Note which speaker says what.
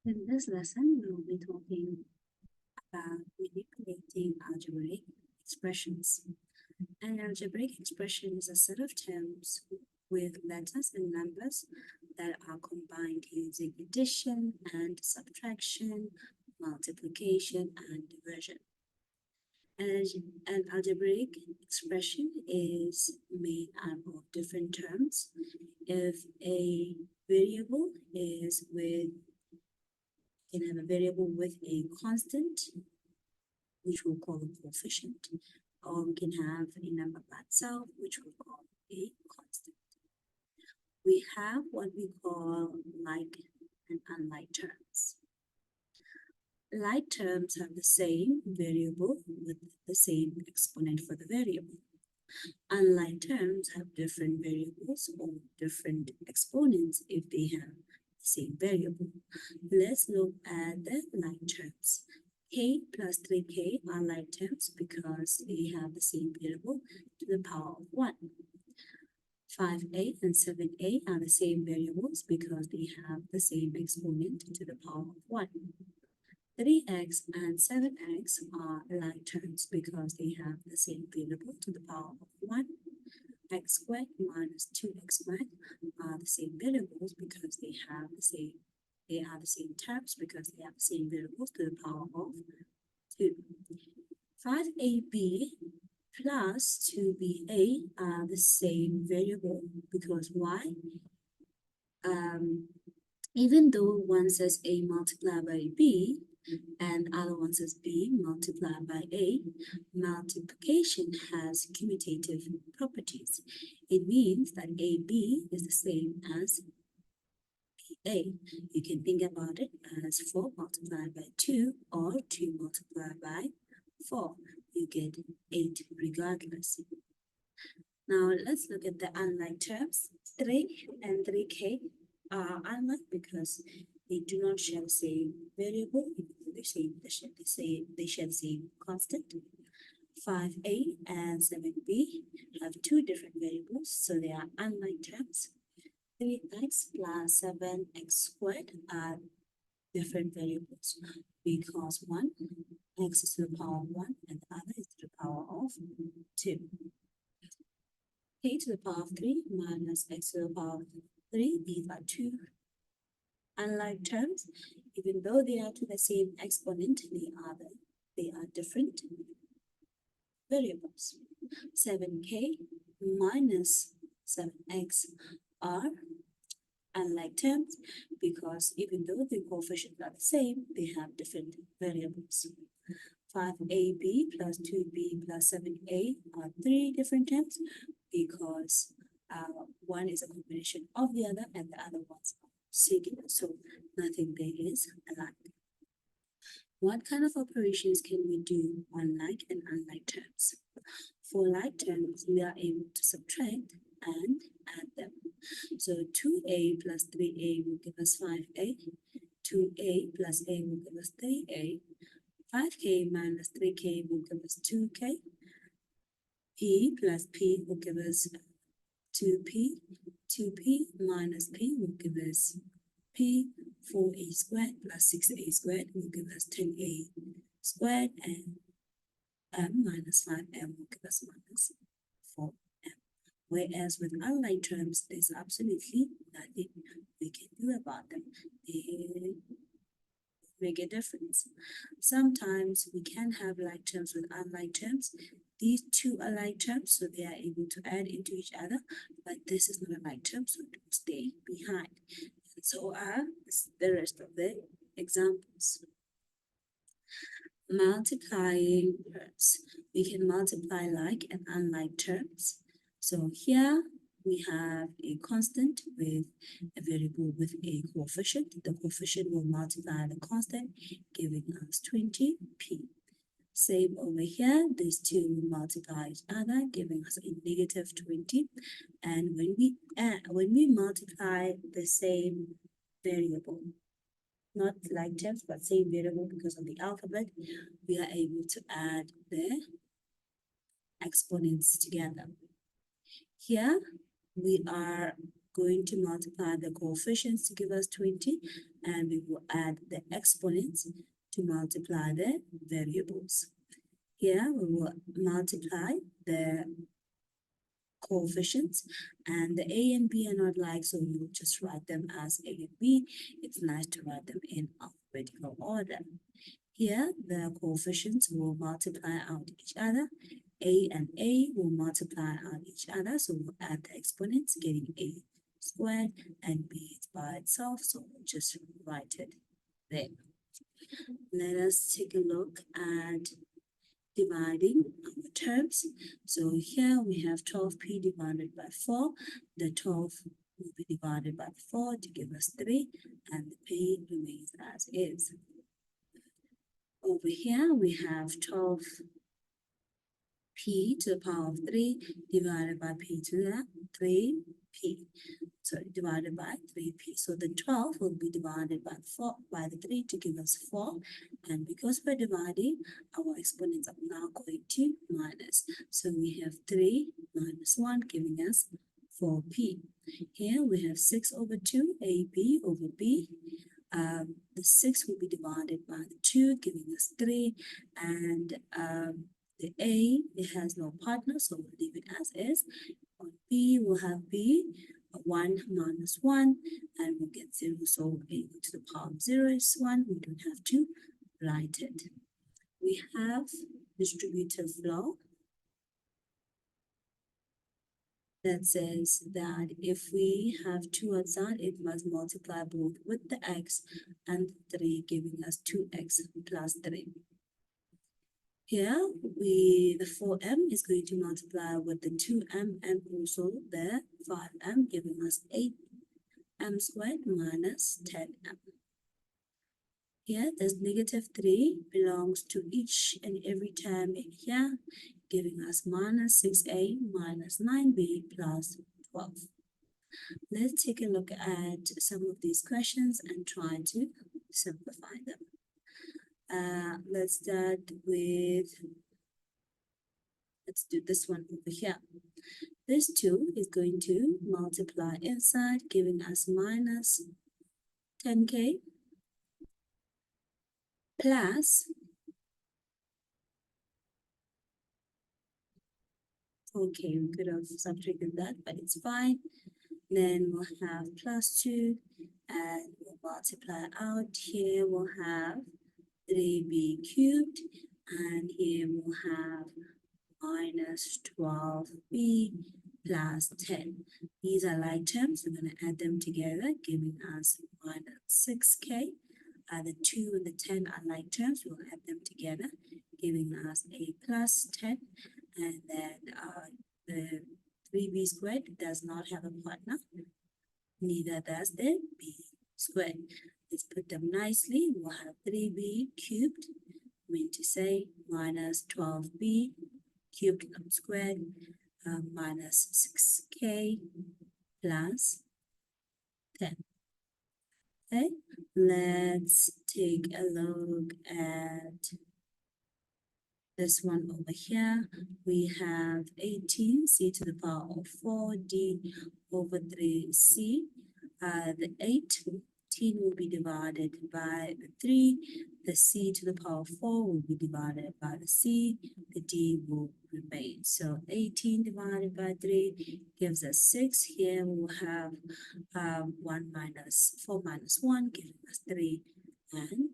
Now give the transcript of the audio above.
Speaker 1: In this lesson, we will be talking about manipulating algebraic expressions. An algebraic expression is a set of terms with letters and numbers that are combined using addition and subtraction, multiplication, and division. An algebraic expression is made up of different terms. If a variable is with can have a variable with a constant, which we'll call a coefficient, or we can have a number by itself, which we'll call a constant. We have what we call like and unlike terms. Like terms have the same variable with the same exponent for the variable. Unlike terms have different variables or different exponents if they have the same variable. Let's look at the like terms. K plus 3k are like terms because they have the same variable to the power of 1. 5a and 7a are the same variables because they have the same exponent to the power of 1. 3x and 7x are like terms because they have the same variable to the power of 1. X squared minus 2x squared are the same variables because they are the same terms because they have the same variables to the power of 2. 5ab plus 2ba are the same variable because why? Even though one says a multiplied by b and other one says b multiplied by a, multiplication has commutative properties. It means that ab is the same as ba. You can think about it as 4 multiplied by 2 or 2 multiplied by 4. You get 8 regardless. Now let's look at the unlike terms. 3 and 3k are unlike because they do not share the same variable. They share the same constant. 5a and 7b have two different variables, so they are unlike terms. 3x plus 7x squared are different variables because one x is to the power of 1 and the other is to the power of 2. K to the power of 3 minus x to the power of 3, these are two unlike terms. Even though they are to the same exponent, they are different variables. 7k minus 7x are unlike terms because even though the coefficients are the same, they have different variables. 5ab plus 2b plus 7a are three different terms because one is a combination of the other and the other ones are singular, so nothing there is alike. What kind of operations can we do on like and unlike terms? For like terms, we are able to subtract and add them. So 2a plus 3a will give us 5a, 2a plus a will give us 3a, 5k minus 3k will give us 2k, p plus p will give us 2p, 2p minus p will give us p, 4a squared plus 6a squared will give us 10a squared, and m minus 5m will give us minus 4m. Whereas with unlike terms, there's absolutely nothing we can do about them. They make a difference. Sometimes we can have like terms with unlike terms. These two are like terms, so they are able to add into each other, but this is not a like term, so it will stay behind. And so are the rest of the examples. Multiplying terms. We can multiply like and unlike terms. So here we have a constant with a variable with a coefficient. The coefficient will multiply the constant, giving us 20p. Same over here, these two will multiply each other, giving us a negative 20. And when we multiply the same variable, not like terms, but same variable because of the alphabet, we are able to add the exponents together. Here we are going to multiply the coefficients to give us 20, and we will add the exponents to multiply the variables. Here we will multiply the coefficients, and the a and b are not like, so we will just write them as a and b. It's nice to write them in alphabetical order. Here the coefficients will multiply out each other. A and a will multiply out each other, so we'll add the exponents, getting a squared, and b is by itself, so we'll just write it there. Let us take a look at dividing our terms. So here we have 12p divided by 4. The 12 will be divided by 4 to give us 3, and the p remains as is. Over here we have 12p to the power of 3 divided by p to the 3p. So divided by 3p. So the 12 will be divided by 4 by the 3 to give us 4. And because we're dividing, our exponents are now going to minus. So we have 3 minus 1 giving us 4p. Here we have 6 over 2, ab over b. The 6 will be divided by the 2, giving us 3. And the a, it has no partner, so we'll leave it as is. On b, we'll have b. 1 minus 1, and we'll get 0. So a to the power of 0 is 1. We don't have to write it. We have distributive law that says that if we have 2 outside, it must multiply both with the x and 3, giving us 2x plus 3. Here, the 4m is going to multiply with the 2m and also the 5m, giving us 8m squared minus 10m. Here, this negative 3 belongs to each and every term in here, giving us minus 6a minus 9b plus 12. Let's take a look at some of these questions and try to simplify them. Let's start with, let's do this one over here. This 2 is going to multiply inside, giving us minus 10k plus, okay, we could have subtracted that, but it's fine. Then we'll have plus 2, and we'll multiply out. Here we'll have 3b cubed, and here we'll have minus 12b plus 10. These are like terms. We're going to add them together, giving us minus 6k. The 2 and the 10 are like terms. We'll add them together, giving us a plus 10. And then the 3b squared does not have a partner. Neither does the b squared. Let's put them nicely. We'll have 3b cubed, mean to say minus 12b cubed squared minus 6k plus 10. Okay, let's take a look at this one over here. We have 18c to the power of 4d over 3c. The 18 will be divided by the 3. The c to the power of 4 will be divided by the c. The d will remain. So 18 divided by 3 gives us 6. Here we will have 4 minus 1 giving us 3. And